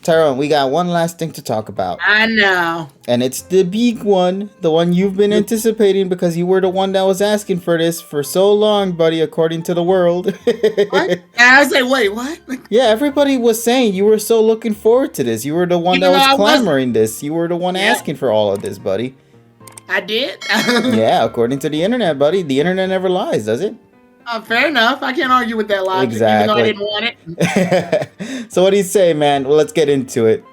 Tyrone, we got one last thing to talk about. I know. And it's the big one, the one you've been anticipating because you were the one that was asking for this for so long, buddy, according to the world. What? I was like, wait, what? Yeah, everybody was saying you were so looking forward to this. You were the one that was clamoring this. You were the one asking for all of this, buddy. I did? Yeah, according to the internet, buddy. The internet never lies, does it? Fair enough. I can't argue with that logic, exactly. Even though I didn't want it. So what do you say, man? Well, let's get into it.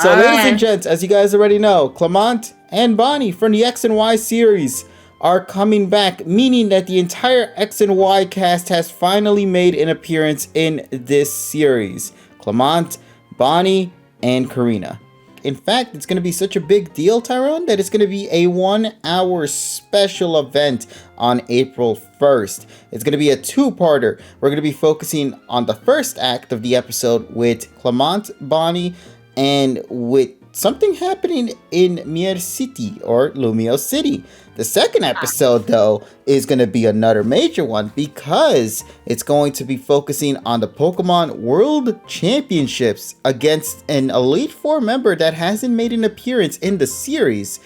So, ladies and gents, as you guys already know, Clemont and Bonnie from the X and Y series are coming back, meaning that the entire X and Y cast has finally made an appearance in this series. Clemont, Bonnie, and Karina. In fact, it's going to be such a big deal, Tyrone, that it's going to be a 1-hour special event on April 1st. It's going to be a two-parter. We're going to be focusing on the first act of the episode with Clemont, Bonnie, and with something happening in Mier City or Lumio City. The second episode, though, is going to be another major one because it's going to be focusing on the Pokemon World Championships against an Elite Four member that hasn't made an appearance in the series,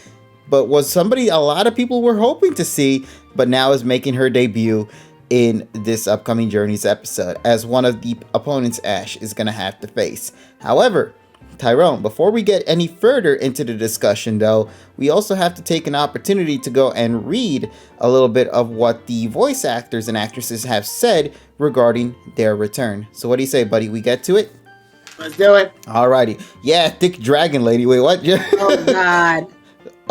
but was somebody a lot of people were hoping to see, but now is making her debut in this upcoming Journeys episode as one of the opponents Ash is going to have to face. However, Tyrone, before we get any further into the discussion, though, we also have to take an opportunity to go and read a little bit of what the voice actors and actresses have said regarding their return. So what do you say, buddy? We get to it? Let's do it. Alrighty. Yeah, thick dragon lady. Wait, what? Oh, God.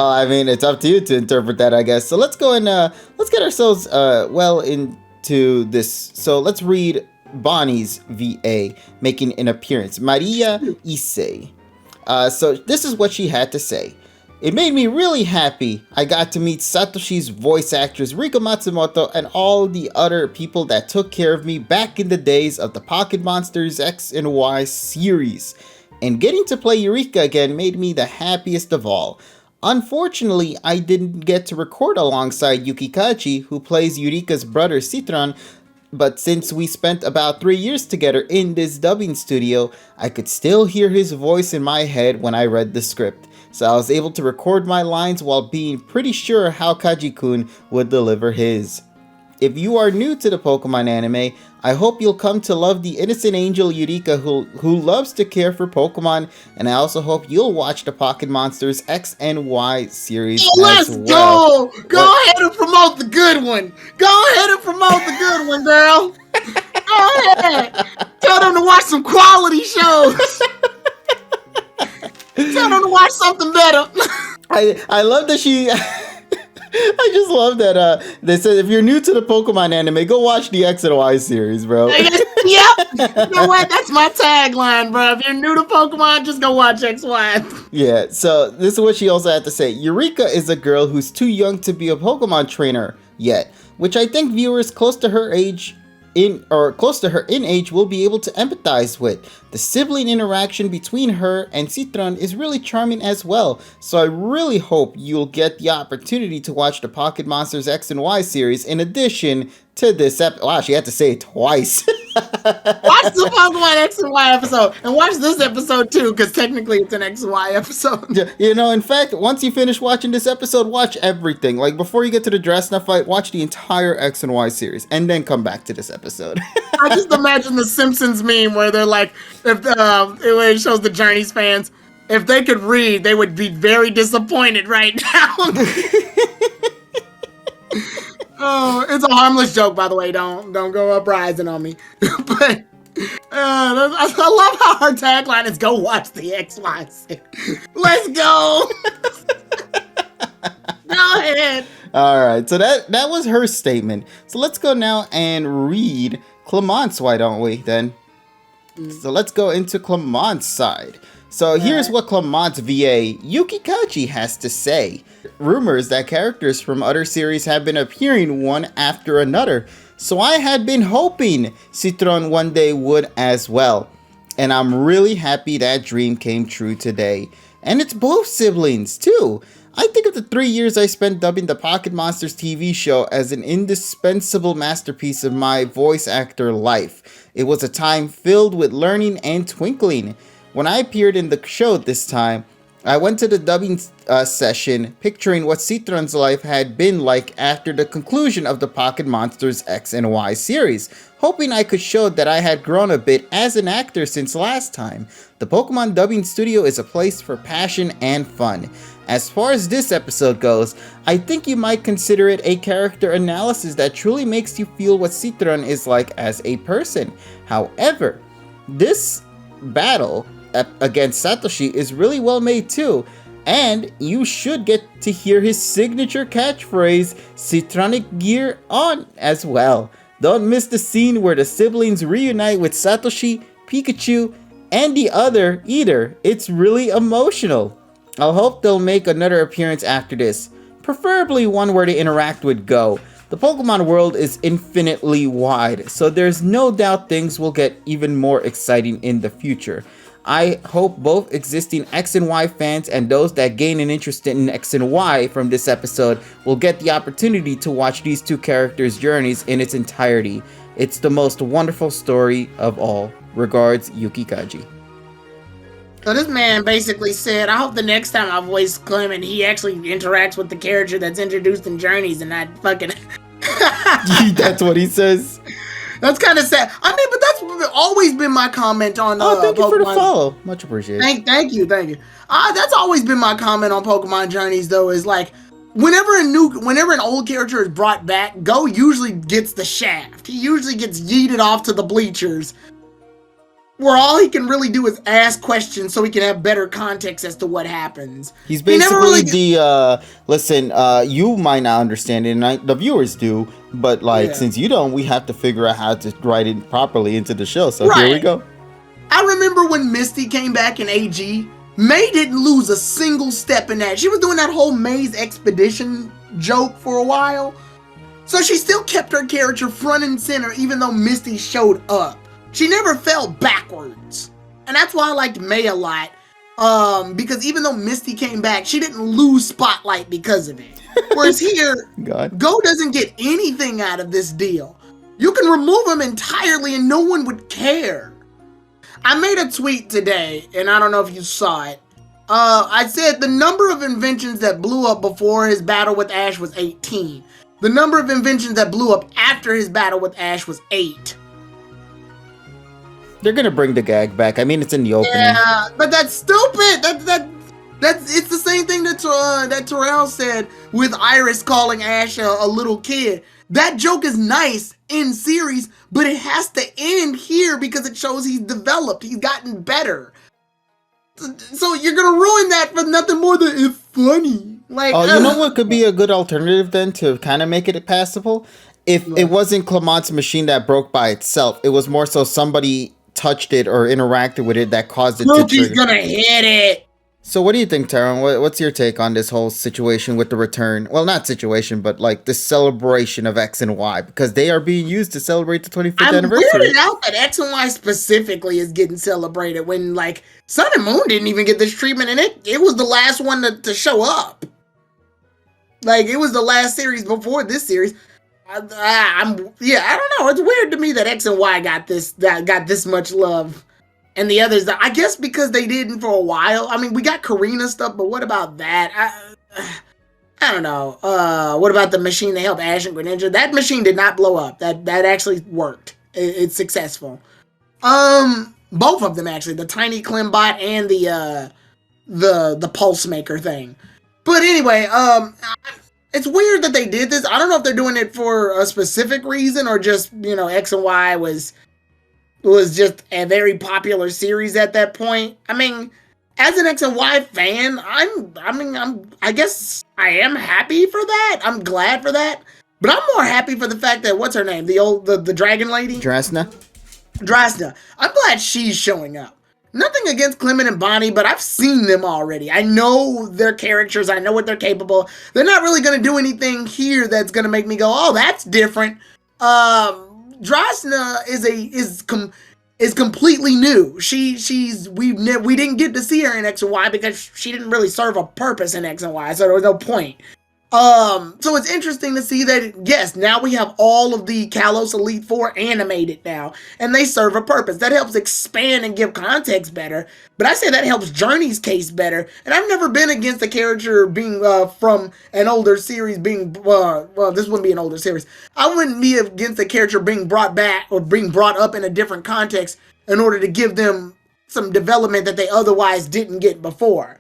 I mean, it's up to you to interpret that, I guess. So let's go and let's get ourselves well into this. So let's read Bonnie's VA making an appearance. Maria Issei. So this is what she had to say. It made me really happy. I got to meet Satoshi's voice actress Rika Matsumoto and all the other people that took care of me back in the days of the Pocket Monsters X and Y series. And getting to play Eureka again made me the happiest of all. Unfortunately, I didn't get to record alongside Yukikachi, who plays Eureka's brother Citron, but since we spent about 3 years together in this dubbing studio, I could still hear his voice in my head when I read the script. So I was able to record my lines while being pretty sure how Kaji-kun would deliver his. If you are new to the Pokemon anime, I hope you'll come to love the innocent angel Eureka who loves to care for Pokemon, and I also hope you'll watch the Pocket Monsters X and Y series as well. Go ahead and promote the good one. Go ahead and promote the good one, girl. Go ahead. Tell them to watch some quality shows. Tell them to watch something better. I love that she... I just love that they said if you're new to the Pokemon anime, go watch the X and Y series, bro. Yep. You know what? That's my tagline, bro. If you're new to Pokemon, just go watch XY. Yeah, so this is what she also had to say. Eureka is a girl who's too young to be a Pokemon trainer yet, which I think viewers close to her in age will be able to empathize with. The sibling interaction between her and Citron is really charming as well, so I really hope you'll get the opportunity to watch the Pocket Monsters X and Y series in addition to this episode. Wow, she had to say it twice. Watch the Pokemon X and Y episode, and watch this episode too, because technically it's an X and Y episode. Yeah, you know, in fact, once you finish watching this episode, watch everything. Like, before you get to the Drasna fight, watch the entire X and Y series, and then come back to this episode. I just imagine the Simpsons meme where they're like, if it shows the Journeys fans, if they could read, they would be very disappointed right now. Oh, it's a harmless joke, by the way. Don't go uprising on me. But I love how her tagline is "Go watch the XY series." Let's go. Go ahead. All right, so that was her statement. So let's go now and read Clemont's. Why don't we then? So let's go into Clemont's side. So here's what Clemont's VA Yukikachi has to say. Rumors that characters from other series have been appearing one after another, so I had been hoping Citron one day would as well. And I'm really happy that dream came true today. And it's both siblings too. I think of the 3 years I spent dubbing the Pocket Monsters TV show as an indispensable masterpiece of my voice actor life. It was a time filled with learning and twinkling. When I appeared in the show this time, I went to the dubbing session picturing what Citron's life had been like after the conclusion of the Pocket Monsters X and Y series, hoping I could show that I had grown a bit as an actor since last time. The Pokemon dubbing studio is a place for passion and fun. As far as this episode goes, I think you might consider it a character analysis that truly makes you feel what Citron is like as a person. However, this battle against Satoshi is really well made too, and you should get to hear his signature catchphrase, Citronic Gear on, as well. Don't miss the scene where the siblings reunite with Satoshi, Pikachu, and the other either. It's really emotional. I'll hope they'll make another appearance after this, preferably one where they interact with Go. The Pokemon world is infinitely wide, so there's no doubt things will get even more exciting in the future. I hope both existing X and Y fans and those that gain an interest in X and Y from this episode will get the opportunity to watch these two characters' journeys in its entirety. It's the most wonderful story of all. Regards, Yuki Kaji. So this man basically said, I hope the next time I voice Clemont, he actually interacts with the character that's introduced in Journeys and not fucking... That's what he says? That's kind of sad. I mean, but that's always been my comment on thank you Pokemon. for the follow. Much appreciated. Thank you. That's always been my comment on Pokemon Journeys, though, is like, whenever an old character is brought back, Go usually gets the shaft. He usually gets yeeted off to the bleachers, where all he can really do is ask questions so he can have better context as to what happens. He's basically listen, you might not understand it, and the viewers do, but since you don't, we have to figure out how to write it properly into the show, so Here we go. I remember when Misty came back in AG, May didn't lose a single step in that. She was doing that whole Maze Expedition joke for a while, so she still kept her character front and center even though Misty showed up. She never fell backwards. And that's why I liked May a lot. Because even though Misty came back, she didn't lose spotlight because of it. Whereas here, Go doesn't get anything out of this deal. You can remove him entirely and no one would care. I made a tweet today, and I don't know if you saw it. I said the number of inventions that blew up before his battle with Ash was 18. The number of inventions that blew up after his battle with Ash was 8. They're gonna bring the gag back. I mean, it's in the opening. Yeah, but that's stupid. That's it's the same thing that Terrell said with Iris calling Ash a little kid. That joke is nice in series, but it has to end here because it shows he's developed. He's gotten better. So you're gonna ruin that for nothing more than it's funny. Like, you know what could be a good alternative then to kind of make it passable? If it wasn't Clemont's machine that broke by itself, it was more so somebody touched it or interacted with it that caused it to trigger. He's gonna hit it. So what do you think, Taron? What's your take on this whole situation with the return? Well, not situation, but like the celebration of X and Y, because they are being used to celebrate the 25th anniversary. I'm weirded out that X and Y specifically is getting celebrated when like Sun and Moon didn't even get this treatment, and it was the last one to show up. Like, it was the last series before this series. I don't know. It's weird to me that X and Y got this much love, and the others, I guess because they didn't for a while. I mean, we got Karina stuff, but what about that? I don't know. What about the machine that helped Ash and Greninja? That machine did not blow up. That actually worked. It's successful. Both of them actually, the tiny Clembot and the Pulse Maker thing. But anyway, it's weird that they did this. I don't know if they're doing it for a specific reason or just, X and Y was just a very popular series at that point. I mean, as an X and Y fan, I guess I am happy for that. I'm glad for that. But I'm more happy for the fact that, what's her name? The dragon lady? Drasna. I'm glad she's showing up. Nothing against Clemont and Bonnie, but I've seen them already. I know their characters. I know what they're capable. They're not really going to do anything here that's going to make me go, oh, that's different. Drasna is completely new. We didn't get to see her in X and Y because she didn't really serve a purpose in X and Y, so there was no point. So it's interesting to see that, yes, now we have all of the Kalos Elite Four animated now, and they serve a purpose. That helps expand and give context better, but I say that helps Journey's case better, and I've never been against a character being, from an older series being, well, this wouldn't be an older series. I wouldn't be against a character being brought back or being brought up in a different context in order to give them some development that they otherwise didn't get before.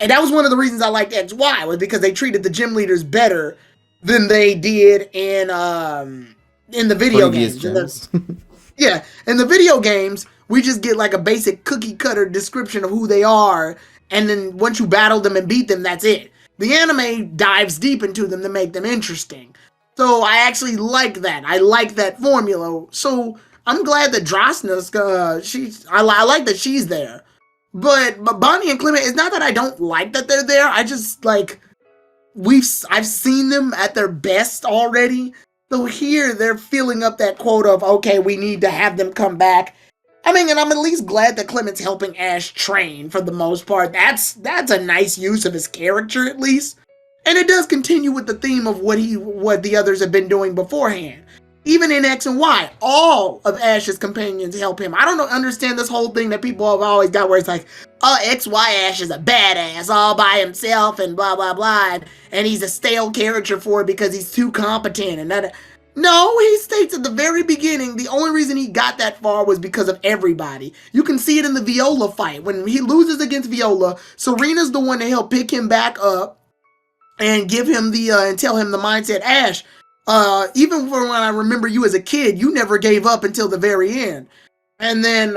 And that was one of the reasons I liked XY, was because they treated the gym leaders better than they did in the video games. In the video games, we just get like a basic cookie cutter description of who they are, and then once you battle them and beat them, that's it. The anime dives deep into them to make them interesting. So I actually like that. I like that formula. So I'm glad that Drasna's I like that she's there. But Bonnie and Clement, it's not that I don't like that they're there. I just like I've seen them at their best already. So here they're filling up that quota of, okay, we need to have them come back. I mean, and I'm at least glad that Clement's helping Ash train for the most part. That's a nice use of his character at least. And it does continue with the theme of what the others have been doing beforehand. Even in X and Y, all of Ash's companions help him. I don't understand this whole thing that people have always got where it's like, oh, XY Ash is a badass all by himself and blah, blah, blah. And he's a stale character for it because he's too competent. And that. No, he states at the very beginning, the only reason he got that far was because of everybody. You can see it in the Viola fight. When he loses against Viola, Serena's the one to help pick him back up and give him and tell him the mindset, Ash, even when I remember you as a kid, you never gave up until the very end. And then,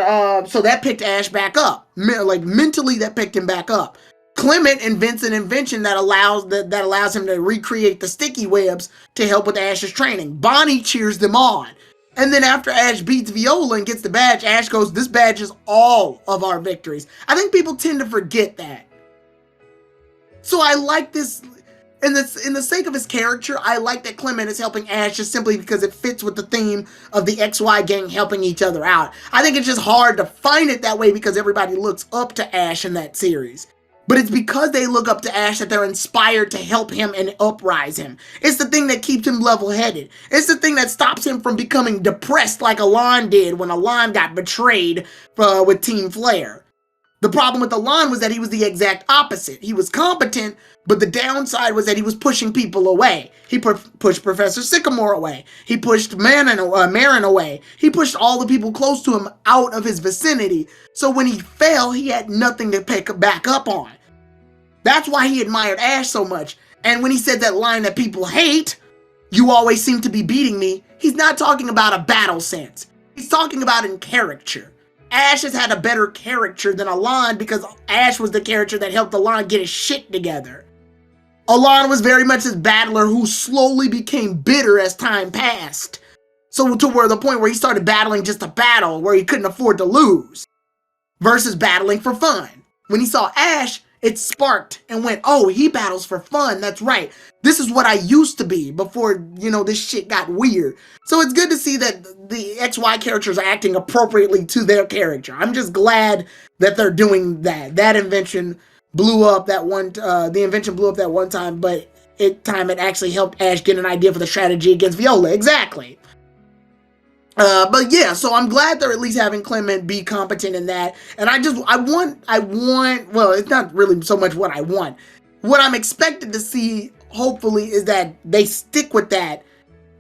so that picked Ash back up. Like, mentally, that picked him back up. Clement invents an invention that allows him to recreate the sticky webs to help with Ash's training. Bonnie cheers them on. And then after Ash beats Viola and gets the badge, Ash goes, this badge is all of our victories. I think people tend to forget that. So I like this. In the sake of his character, I like that Clement is helping Ash just simply because it fits with the theme of the XY gang helping each other out. I think it's just hard to find it that way because everybody looks up to Ash in that series. But it's because they look up to Ash that they're inspired to help him and uprise him. It's the thing that keeps him level-headed. It's the thing that stops him from becoming depressed like Alon did when Alon got betrayed with Team Flare. The problem with Alon was that he was the exact opposite. He was competent, but the downside was that he was pushing people away. He pushed Professor Sycamore away. He pushed Marin away. He pushed all the people close to him out of his vicinity. So when he fell, he had nothing to pick back up on. That's why he admired Ash so much. And when he said that line that people hate, you always seem to be beating me, he's not talking about a battle sense. He's talking about in character. Ash has had a better character than Alon because Ash was the character that helped Alon get his shit together. Alon was very much this battler who slowly became bitter as time passed. So to where the point where he started battling just to battle, where he couldn't afford to lose, versus battling for fun. When he saw Ash, it sparked and went, oh, he battles for fun. That's right. This is what I used to be before, this shit got weird. So it's good to see that the XY characters are acting appropriately to their character. I'm just glad that they're doing that. That invention blew up that one, the invention blew up that one time, but it actually helped Ash get an idea for the strategy against Viola. Exactly. But yeah, so I'm glad they're at least having Clement be competent in that. And I want, well, it's not really so much what I want. What I'm expected to see, hopefully, is that they stick with that.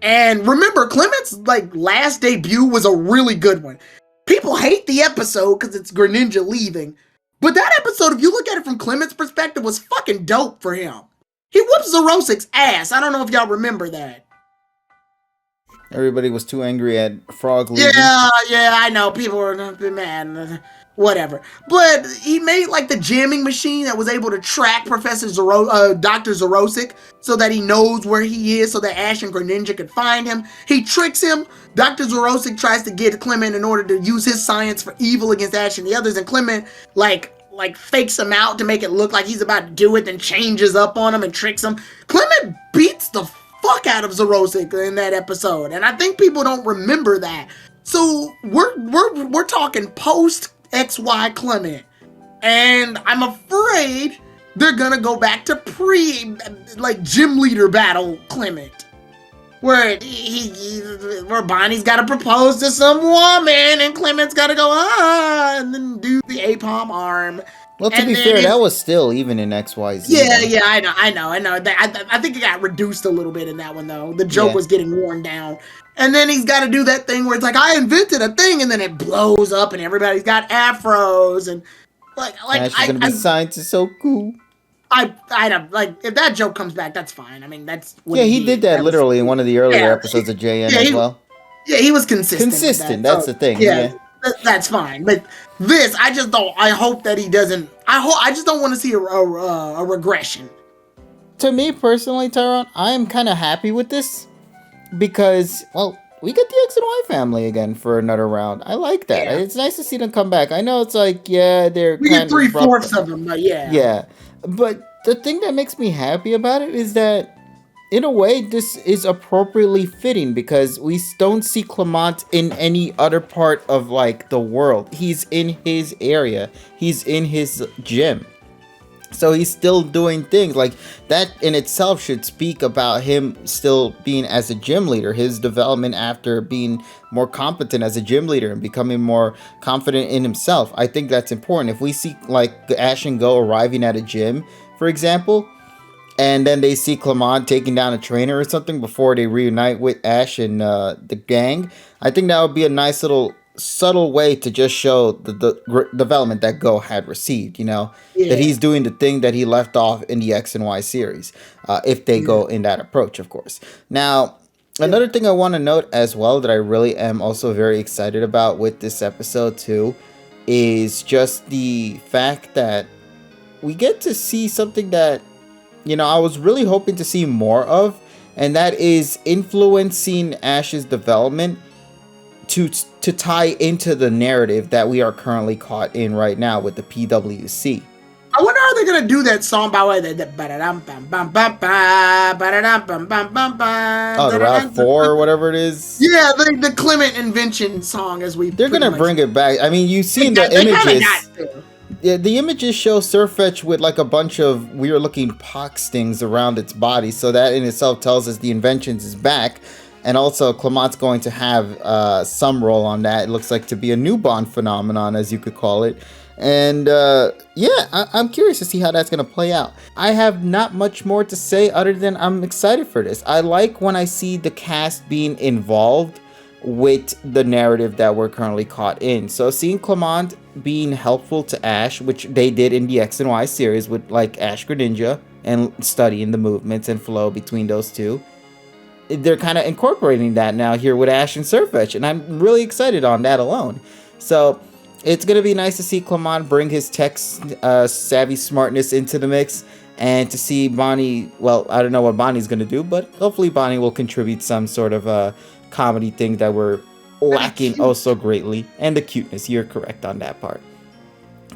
And remember, Clement's, last debut was a really good one. People hate the episode because it's Greninja leaving. But that episode, if you look at it from Clement's perspective, was fucking dope for him. He whoops Zerosik's ass. I don't know if y'all remember that. Everybody was too angry at Frog leaving. Yeah, I know. People were mad. Whatever. But he made the jamming machine that was able to track Dr. Zerosik so that he knows where he is so that Ash and Greninja could find him. He tricks him. Dr. Zerosik tries to get Clement in order to use his science for evil against Ash and the others. And Clement, fakes him out to make it look like he's about to do it, then changes up on him and tricks him. Clement beats the fuck out of Zerosik in that episode, and I think people don't remember that. So we're talking post XY Clement, and I'm afraid they're gonna go back to gym leader battle Clement. Where where Bonnie's got to propose to some woman and Clement's got to go and then do the A-palm arm. Well, to be fair, that was still even in XYZ. Yeah, I know. I think it got reduced a little bit in that one though. The joke was getting worn down, and then he's got to do that thing where it's like I invented a thing, and then it blows up, and everybody's got afros, and Ash is gonna be scientist, so cool. I don't if that joke comes back, that's fine. I mean, that's what he did that literally in one of the earlier episodes of JN as well. Yeah, he was consistent. That's the thing. Yeah. That's fine. But this, I just don't. I hope that he doesn't. I just don't want to see a regression. To me personally, Tyrone, I am kind of happy with this because, well, we get the X and Y family again for another round. I like that. Yeah. It's nice to see them come back. I know it's like, they're we get 3/4 of them, but yeah. Yeah. But the thing that makes me happy about it is that, in a way, this is appropriately fitting because we don't see Clemont in any other part of, the world. He's in his area. He's in his gym. So he's still doing things. That in itself should speak about him still being as a gym leader, his development after being more competent as a gym leader and becoming more confident in himself. I think that's important. If we see Ash and Go arriving at a gym, for example, and then they see Clemont taking down a trainer or something before they reunite with Ash and the gang, I think that would be a nice little subtle way to just show the development that Go had received, that he's doing the thing that he left off in the X and Y series, if they go in that approach, of course. Now, another thing I want to note as well that I really am also very excited about with this episode too is just the fact that we get to see something that, I was really hoping to see more of, and that is influencing Ash's development to tie into the narrative that we are currently caught in right now with the PWC. I wonder how they're gonna do that song by way the Route 4 or whatever it is. Yeah, the Clement invention song they're gonna bring it back. I mean, you've seen the images. Yeah, the images show Sirfetch'd with a bunch of weird looking pox stings around its body, so that in itself tells us the inventions is back. And also, Clemont's going to have some role on that. It looks like to be a new Bond phenomenon, as you could call it. And I'm curious to see how that's going to play out. I have not much more to say other than I'm excited for this. I like when I see the cast being involved with the narrative that we're currently caught in. So seeing Clemont being helpful to Ash, which they did in the X and Y series with Ash Greninja and studying the movements and flow between those two. They're kind of incorporating that now here with Ash and Sirfetch'd, and I'm really excited on that alone. So it's going to be nice to see Clemont bring his tech savvy smartness into the mix, and to see Bonnie, well, I don't know what Bonnie's going to do, but hopefully Bonnie will contribute some sort of comedy thing that we're lacking oh so greatly, and the cuteness. You're correct on that part.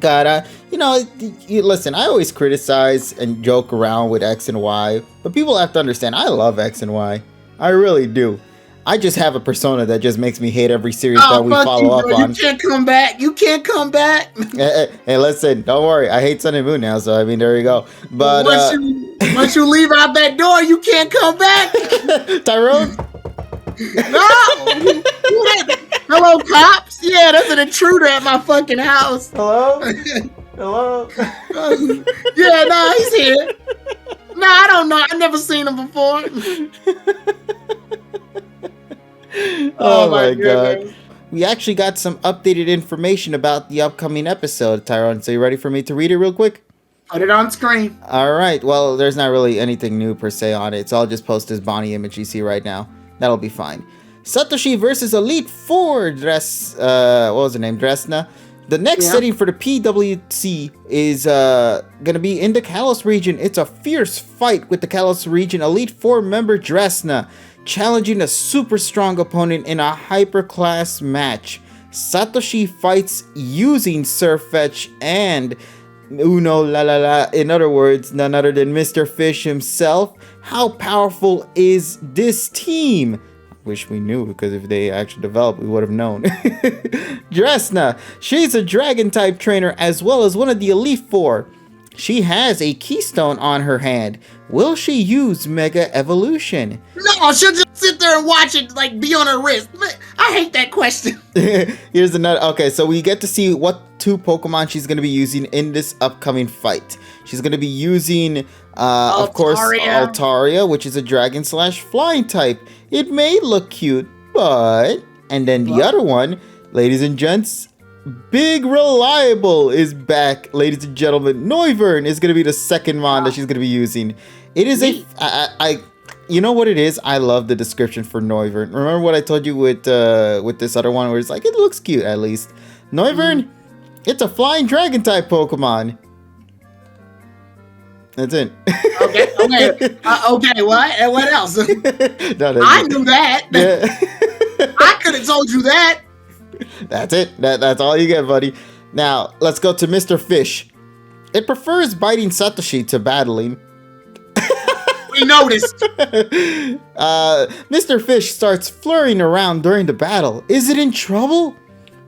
God, listen, I always criticize and joke around with X and Y, but people have to understand, I love X and Y. I really do. I just have a persona that just makes me hate every series that we follow up on. You can't come back. Hey, listen, don't worry. I hate Sun and Moon now, so I mean, there you go. But once you leave out that door, you can't come back. Tyrone? No. Hello, cops. Yeah, there's an intruder at my fucking house. Hello? Hello? Yeah, no, he's here. No, I don't know. I've never seen him before. Oh my god. We actually got some updated information about the upcoming episode, Tyrone. So you ready for me to read it real quick? Put it on screen. All right. Well, there's not really anything new per se on it. It's all just post this Bonnie image you see right now. That'll be fine. Satoshi versus Elite Four. What was her name? Drasna. The next setting for the PWC is going to be in the Kalos region. It's a fierce fight with the Kalos region Elite Four member Drasna, challenging a super strong opponent in a hyper-class match. Satoshi fights using Sirfetch'd and Uno La La La. In other words, none other than Mr. Fish himself. How powerful is this team? Wish we knew, because if they actually developed, we would have known. Drasna, she's a dragon type trainer as well as one of the Elite Four. She has a keystone on her hand. Will she use Mega Evolution? No, she'll just sit there and watch it, like, be on her wrist. I hate that question. Here's another. Okay, so we get to see what 2 Pokemon she's going to be using in this upcoming fight. She's going to be using, of course, Altaria, which is a Dragon/Flying type. It may look cute, but... And then the other one, ladies and gents, Big Reliable is back, ladies and gentlemen. Noivern is going to be the second mon that she's going to be using. It is you know what it is? I love the description for Noivern. Remember what I told you with this other one where it's like, it looks cute at least. Noivern, it's a flying dragon type Pokemon. That's it. Okay. What? And what else? I knew that. Yeah. I could have told you that. That's it. That's all you get, buddy. Now, let's go to Mr. Fish. It prefers biting Satoshi to battling. We noticed. Mr. Fish starts flurrying around during the battle. Is it in trouble?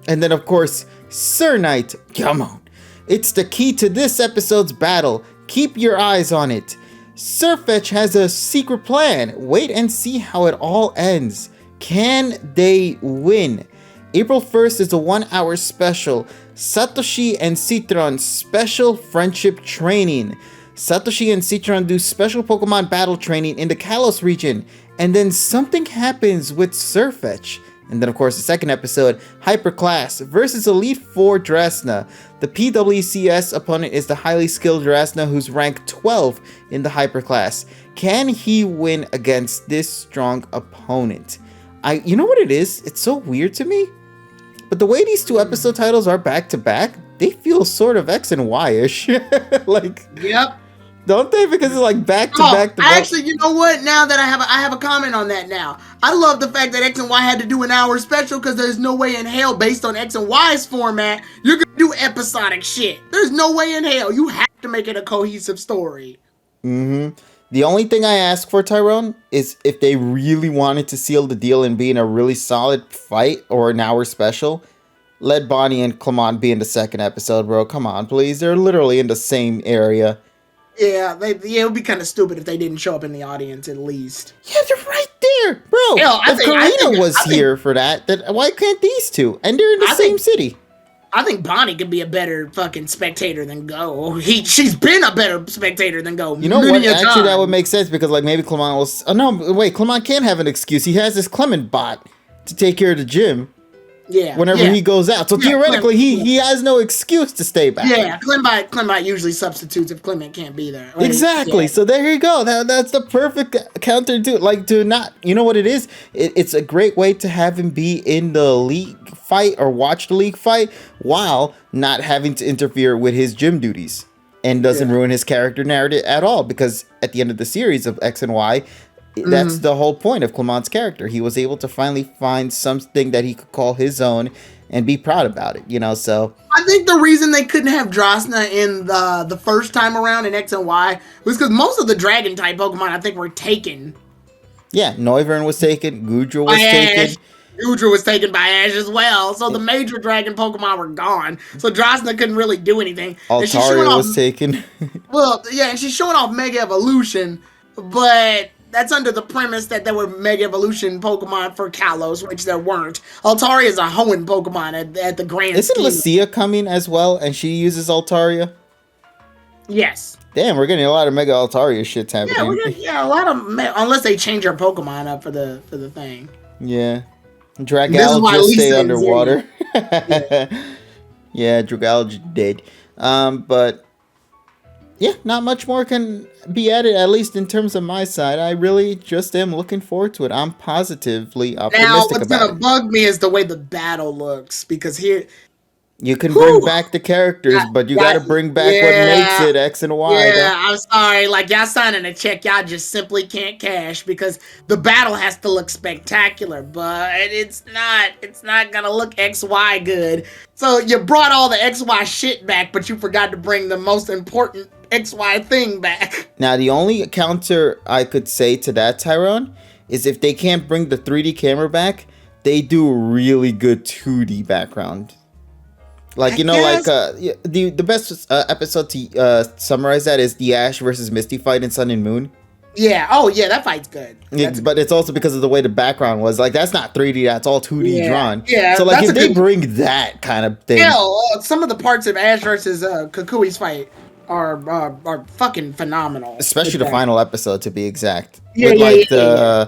And then, of course, Sir Knight. Come on. It's the key to this episode's battle. Keep your eyes on it. Sirfetch has a secret plan. Wait and see how it all ends. Can they win? April 1st is a 1-hour special. Satoshi and Citron special friendship training. Satoshi and Citron do special Pokemon battle training in the Kalos region. And then something happens with Sirfetch. And then, of course, the second episode, Hyperclass versus Elite 4 Drasna. The PWCS opponent is the highly skilled Drasna who's ranked 12 in the Hyperclass. Can he win against this strong opponent? You know what it is? It's so weird to me. But the way these 2 episode titles are back to back, they feel sort of X and Y-ish. Like, yep. Don't they? Because it's like back to back to back. Actually, you know what? Now that I have a comment on that now. I love the fact that X and Y had to do an hour special because there's no way in hell, based on X and Y's format, you're going to do episodic shit. There's no way in hell. You have to make it a cohesive story. Mm-hmm. The only thing I ask for, Tyrone, is if they really wanted to seal the deal and be in a really solid fight or an hour special, let Bonnie and Clemont be in the second episode, bro. Come on, please. They're literally in the same area. Yeah, it would be kind of stupid if they didn't show up in the audience at least. Yeah, they're right there, bro. Hell, if Karina was here for that, then why can't these two? And they're in the same city. I think Bonnie could be a better fucking spectator than Go. She's been a better spectator than Go. You know what? Actually, that would make sense because like maybe Clemont was. Oh no, wait. Clemont can't have an excuse. He has this Clement bot to take care of the gym. Yeah. Whenever he goes out, so theoretically he has no excuse to stay back. Yeah, Clement usually substitutes if Clement can't be there. Like, exactly. Yeah. So there you go. That's the perfect counter to not. You know what it is? It's a great way to have him be in the league fight or watch the league fight while not having to interfere with his gym duties, and doesn't ruin his character narrative at all. Because at the end of the series of X and Y. That's the whole point of Clemont's character. He was able to finally find something that he could call his own and be proud about it, you know, so. I think the reason they couldn't have Drasna in the first time around in X and Y was because most of the Dragon-type Pokemon, I think, were taken. Yeah, Noivern was taken, Goodra was taken. Goodra was taken by Ash as well, so the major Dragon Pokemon were gone. So Drasna couldn't really do anything. Altaria was taken. Well, yeah, and she's showing off Mega Evolution, but that's under the premise that there were Mega Evolution Pokemon for Kalos, which there weren't. Altaria is a Hoenn Pokemon at the grand Isn't scheme. Lucia coming as well, and she uses Altaria? Yes. Damn, we're getting a lot of Mega Altaria shits happening. Yeah, we're getting a lot of unless they change her Pokemon up for the thing. Yeah. Dragal just stay underwater. Yeah, Dragal dead. But yeah, not much more can be added, at least in terms of my side. I really just am looking forward to it. I'm positively optimistic about it. Now, what's going to bug me is the way the battle looks, because here... You can bring back the characters, but you got to bring back what makes it X and Y. Yeah, I'm sorry. Like, y'all signing a check, y'all just simply can't cash, because the battle has to look spectacular, but it's not going to look XY good. So you brought all the XY shit back, but you forgot to bring the most important XY thing back. Now, the only counter I could say to that, Tyrone, is if they can't bring the 3D camera back, they do a really good 2D background. Like, I you know, like, guess. the best episode to summarize that is the Ash versus Misty fight in Sun and Moon. Yeah. Oh, yeah. That fight's good. That's a But good. it's also because of the way the background was. Like, that's not 3D, that's all 2D Yeah. drawn. Yeah. So, like, That's if a they good. bring that kind of thing, Hell, some of the parts of Ash versus Kukui's fight are fucking phenomenal. especially with the that. final episode to be exact, Yeah, with yeah, like yeah, yeah.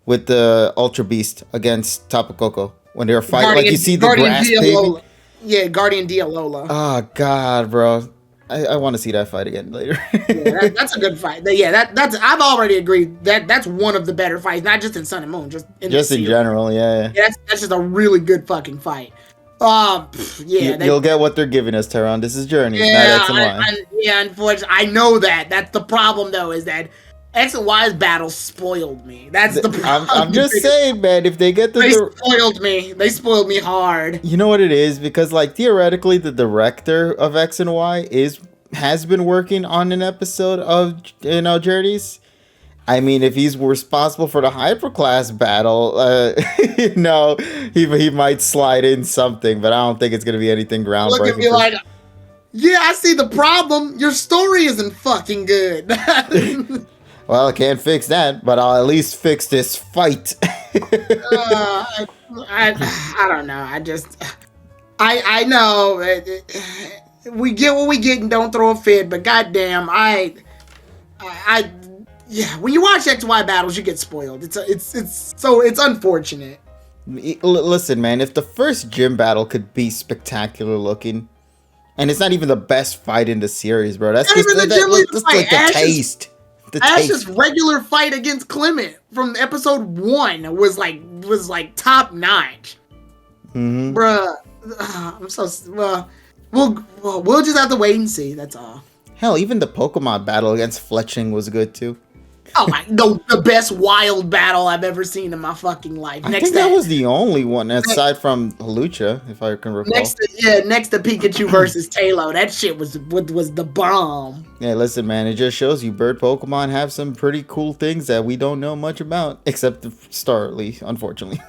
with the Ultra Beast against Tapu Koko when they were fighting, like you see the Guardian grass paving. Dialola. Yeah, Guardian Dialola. Oh God, bro, I want to see that fight again later. Yeah, that's a good fight. Yeah, that's I've already agreed that that's one of the better fights, not just in Sun and Moon, just in Just the in series. general, yeah. Yeah, that's just a really good fucking fight. Yeah, You'll get what they're giving us, Teron. This is Journey, it's yeah, not X and Y. yeah. Unfortunately, I know that. That's the problem, though, is that X and Y's battle spoiled me. That's the problem. I'm just saying, man. If they get They spoiled me. They spoiled me hard. you know what it is, because like theoretically, the director of X and Y has been working on an episode of Journeys. I mean, if he's responsible for the hyperclass battle, he might slide in something, but I don't think it's gonna be anything groundbreaking. Look at me like, yeah, I see the problem. Your story isn't fucking good. Well, I can't fix that, but I'll at least fix this fight. I don't know. I know we get what we get and don't throw a fit, but goddamn, yeah. When you watch XY battles, you get spoiled. It's unfortunate. Listen, man, if the first gym battle could be spectacular looking, and it's not even the best fight in the series, bro. That's Not just even the gym leader that's fight. like the taste. The Ash's taste. regular fight against Clemont from episode 1 was like top notch, bruh. I'm so we'll just have to wait and see. That's all. Hell, even the Pokemon battle against Fletching was good too. Oh my, the best wild battle I've ever seen in my fucking life. I think that was the only one aside from Halucha, if I can recall. Next to Pikachu versus Tailo, that shit was the bomb. Yeah, listen, man, it just shows you bird Pokemon have some pretty cool things that we don't know much about, except the Starly, unfortunately.